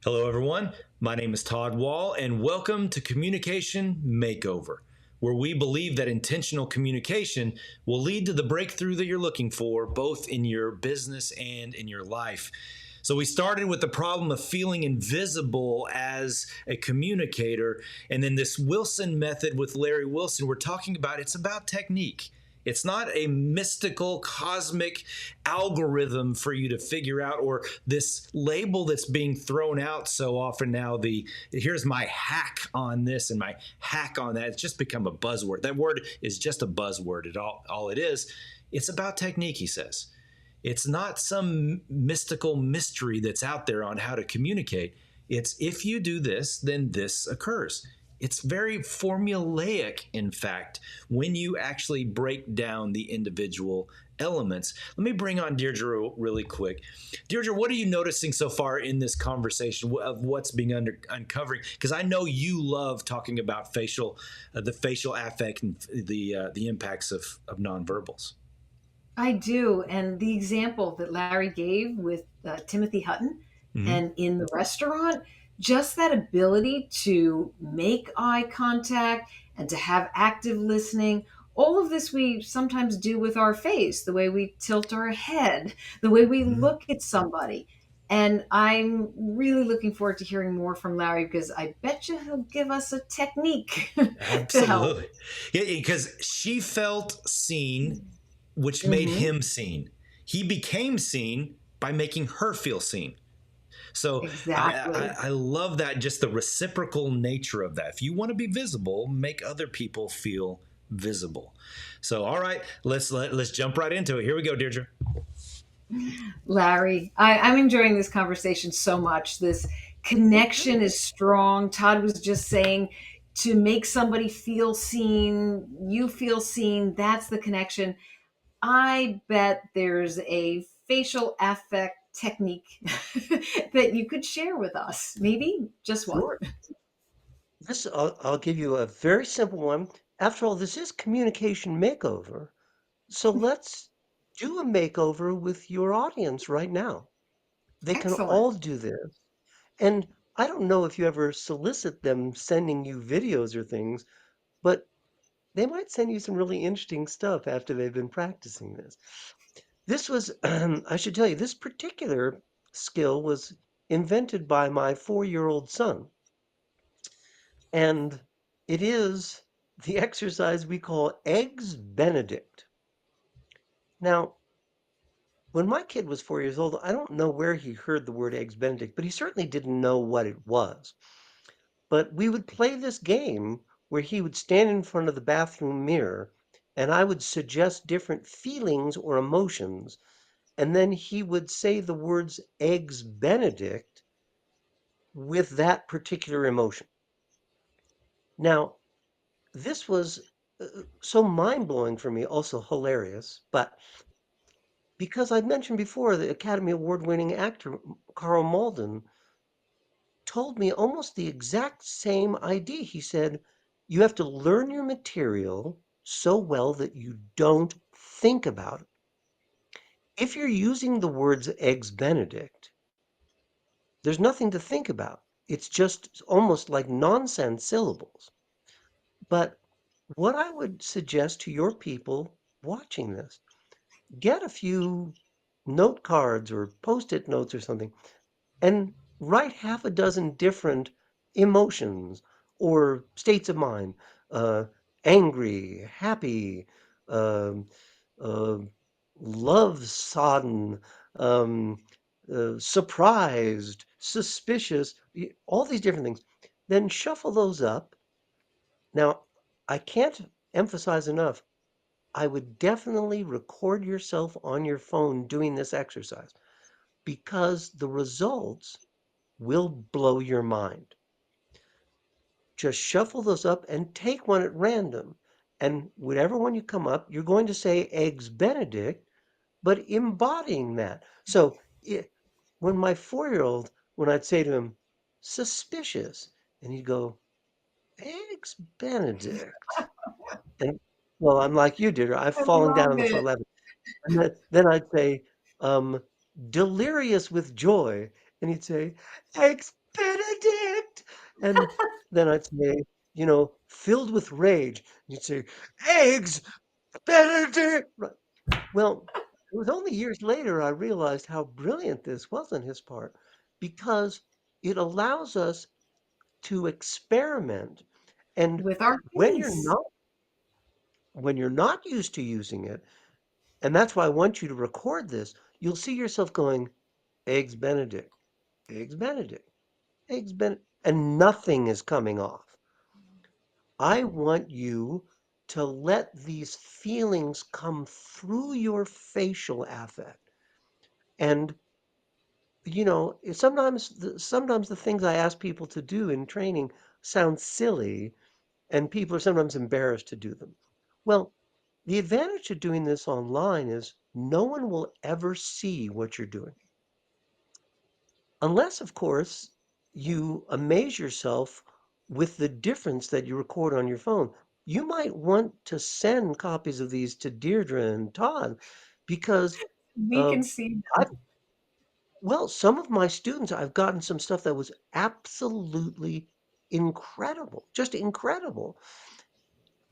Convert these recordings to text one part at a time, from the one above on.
Hello, everyone. My name is Todd Wall, and welcome to Communication Makeover, where we believe that intentional communication will lead to the breakthrough that you're looking for, both in your business and in your life. So, we started with the problem of feeling invisible as a communicator, and then this Wilson method with Larry Wilson, we're talking about it's about technique. It's not a mystical cosmic algorithm for you to figure out, or this label that's being thrown out so often now. The here's my hack on this and my hack on that. It's just become a buzzword. That word is just a buzzword. All it is. It's about technique, he says. It's not some mystical mystery that's out there on how to communicate. It's if you do this, then this occurs. It's very formulaic, in fact, when you actually break down the individual elements. Let me bring on Deirdre really quick. Deirdre, what are you noticing so far in this conversation of what's being uncovering? Because I know you love talking about the facial affect and the impacts of nonverbals. I do. And the example that Larry gave with Timothy Hutton Mm-hmm. and in the restaurant, just that ability to make eye contact and to have active listening. All of this we sometimes do with our face, the way we tilt our head, the way we Mm-hmm. look at somebody. And I'm really looking forward to hearing more from Larry because I bet you he'll give us a technique to help. Absolutely. Yeah, because she felt seen, which made Hmm. him seen. He became seen by making her feel seen. So Exactly. I love that, just the reciprocal nature of that. If you want to be visible, make other people feel visible. So all right, let's jump right into it. Here we go, Deirdre. Larry, I'm enjoying this conversation so much. This connection is strong. Todd was just saying to make somebody feel seen, you feel seen, that's the connection. I bet there's a facial affect technique that you could share with us. Maybe just one. Sure. I'll give you a very simple one. After all, this is communication makeover. So let's do a makeover with your audience right now. They can Excellent. all do this. And I don't know if you ever solicit them sending you videos or things, but they might send you some really interesting stuff after they've been practicing this. This was, I should tell you, this particular skill was invented by my 4-year-old son. And it is the exercise we call Eggs Benedict. Now, when my kid was 4 years old, I don't know where he heard the word Eggs Benedict, but he certainly didn't know what it was. But we would play this game where he would stand in front of the bathroom mirror and I would suggest different feelings or emotions. And then he would say the words Eggs Benedict with that particular emotion. Now, this was so mind-blowing for me, also hilarious, but because I'd mentioned before, the Academy Award-winning actor Carl Malden told me almost the exact same idea. He said, "You have to learn your material so well that you don't think about it. If you're using the words eggs Benedict, there's nothing to think about. It's just almost like nonsense syllables." But what I would suggest to your people watching this, get a few note cards or post-it notes or something and write half a dozen different emotions or states of mind, uh, angry, happy, um, uh, love sodden, um, surprised, suspicious, all these different things. Then shuffle those up. Now, I can't emphasize enough, I would definitely record yourself on your phone doing this exercise because the results will blow your mind. Just shuffle those up and take one at random. And whatever one you come up, you're going to say Eggs Benedict, but embodying that. So when my 4-year-old, when I'd say to him, suspicious, and he'd go, Eggs Benedict. And well, I'm like you, Deirdre. I've I fallen down love on the floor it. laughing. And then I'd say, um, delirious with joy. And he'd say, Eggs Benedict. And then I'd say, filled with rage. And he'd say, Eggs Benedict. Right. Well, it was only years later I realized how brilliant this was on his part because it allows us to experiment. And with our when you're face. not when you're not used to using it, and that's why I want you to record this, you'll see yourself going, Eggs Benedict, Eggs Benedict, Eggs Benedict, and nothing is coming off. I want you to let these feelings come through your facial affect. And sometimes the things I ask people to do in training sound silly, and people are sometimes embarrassed to do them. Well, the advantage of doing this online is no one will ever see what you're doing. Unless, of course, you amaze yourself with the difference that you record on your phone. You might want to send copies of these to Deirdre and Todd because We uh, can see I, them. well, some of my students, I've gotten some stuff that was absolutely incredible, just incredible.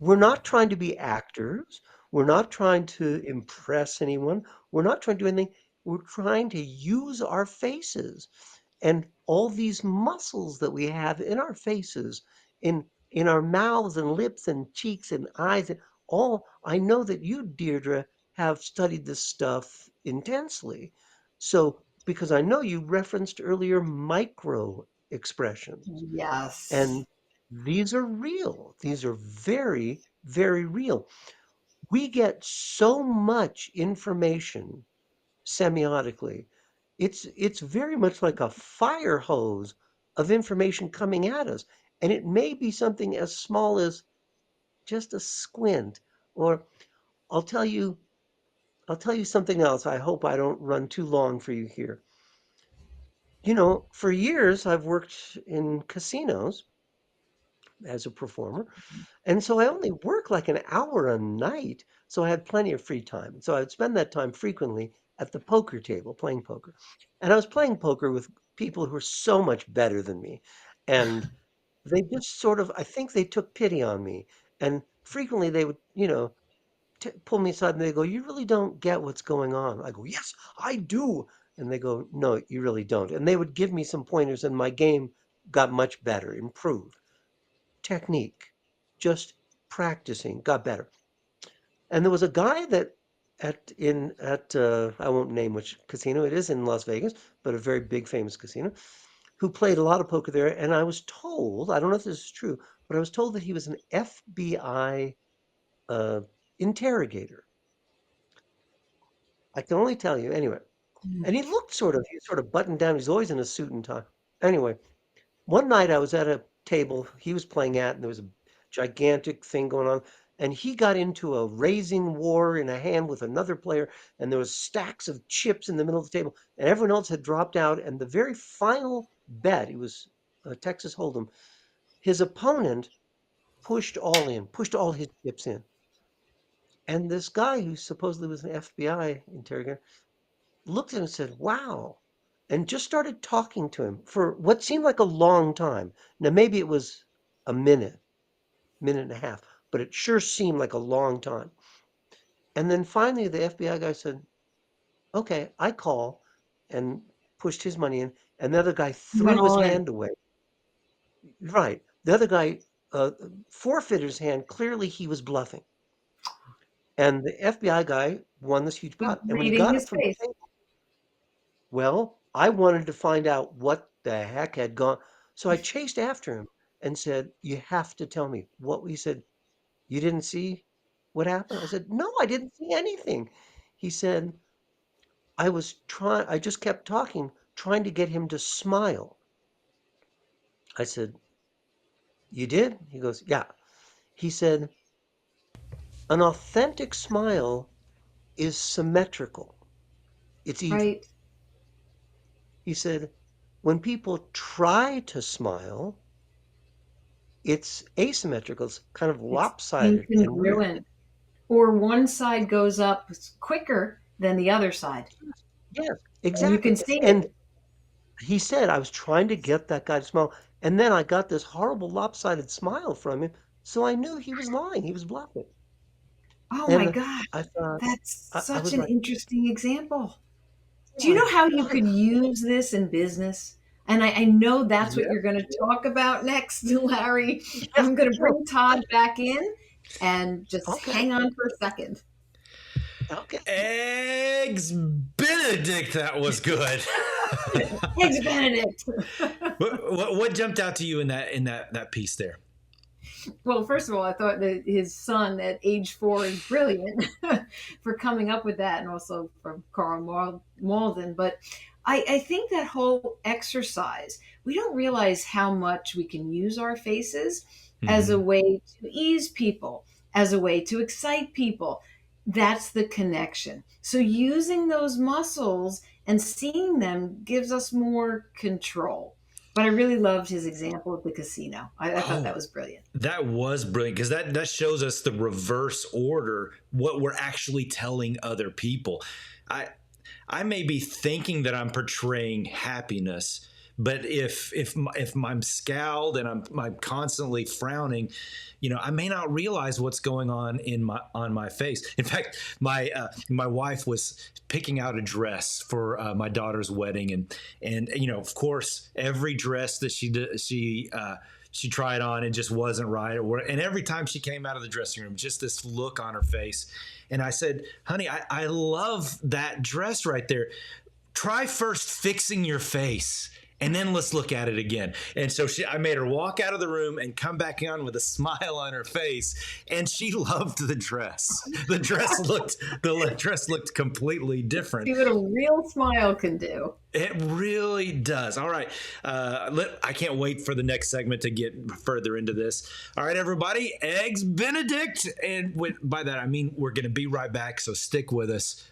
We're not trying to be actors. We're not trying to impress anyone. We're not trying to do anything. We're trying to use our faces and all these muscles that we have in our faces, in our mouths and lips and cheeks and eyes and all. I know that you, Deirdre, have studied this stuff intensely. So because I know you referenced earlier micro expressions, Yes. and these are real. These are very, very real. We get so much information semiotically. It's very much like a fire hose of information coming at us. And it may be something as small as just a squint. Or I'll tell you, I'll tell you something else. I hope I don't run too long for you here. For years I've worked in casinos as a performer. And so I only work like an hour a night, so I had plenty of free time. So I would spend that time frequently at the poker table playing poker. And I was playing poker with people who were so much better than me. And they just sort of, I think they took pity on me. And frequently they would, pull me aside and they go, "You really don't get what's going on." I go, "Yes, I do." And they go, "No, you really don't." And they would give me some pointers, and my game got much better, improved. Technique, just practicing, got better. And there was a guy that I won't name which casino it is in Las Vegas, but a very big famous casino, who played a lot of poker there. And I was told, I don't know if this is true, but I was told that he was an FBI uh, interrogator. I can only tell you anyway. And he sort of buttoned down. He's always in a suit and tie. Anyway, one night I was at a table he was playing at, and there was a gigantic thing going on. And he got into a raising war in a hand with another player, and there was stacks of chips in the middle of the table, and everyone else had dropped out. And the very final bet, it was Texas Hold'em, his opponent pushed all his chips in. And this guy who supposedly was an FBI interrogator looked at him and said, "Wow," and just started talking to him for what seemed like a long time. Now, maybe it was a minute and a half, but it sure seemed like a long time. And then finally, the FBI guy said, "Okay, I call," and pushed his money in, and the other guy Went threw his all in. hand away. Right. The other guy forfeited his hand. Clearly, he was bluffing. And the FBI guy won this huge Was pot. And when he reading got up his from the face. table, well, I wanted to find out what the heck had gone. So I chased after him and said, "You have to tell me what," he said. "You didn't see what happened?" I said, "No, I didn't see anything." He said, I just kept talking, trying to get him to smile. I said, "You did?" He goes, "Yeah." He said, "An authentic smile is symmetrical. It's even." Right. He said, "When people try to smile, it's asymmetrical. It's kind of It's lopsided and weird." incongruent. Or one side goes up quicker than the other side. Yes, And you exactly. can see it. And He said, I was trying to get that guy to smile, and then I got this horrible lopsided smile from him, so I knew he was lying. He was bluffing. Oh my And gosh, I thought, that's I such was an like, interesting example. oh Do you my know how you God. could use this in business? And I know that's what Yeah, you're going to talk about next, Larry. yeah, I'm going to sure. bring Todd back in and just Okay, hang on for a second. okay. Eggs Benedict, that was good. Eggs Benedict. What jumped out to you in that piece there? Well, first of all, I thought that his son at age 4 is brilliant for coming up with that, and also from Carl Malden. But I think that whole exercise, we don't realize how much we can use our faces as a Mm-hmm. way to ease people, as a way to excite people. That's the connection. So using those muscles and seeing them gives us more control. But I really loved his example of the casino. I thought that Oh, was brilliant. that was brilliant because that shows us the reverse order, what we're actually telling other people. I I may be thinking that I'm portraying happiness, but if I'm scowled and I'm constantly frowning, I may not realize what's going on in my face. In fact, my wife was picking out a dress for my daughter's wedding, and of course, every dress that she tried on, it just wasn't right. And every time she came out of the dressing room, just this look on her face. And I said, honey, I love that dress right there. Try first fixing your face, and then let's look at it again. And so I made her walk out of the room and come back on with a smile on her face, and she loved the dress. The dress looked completely different. See what a real smile can do. It really does. All right. I can't wait for the next segment to get further into this. All right, everybody, Eggs Benedict. And by that, I mean we're going to be right back, so stick with us.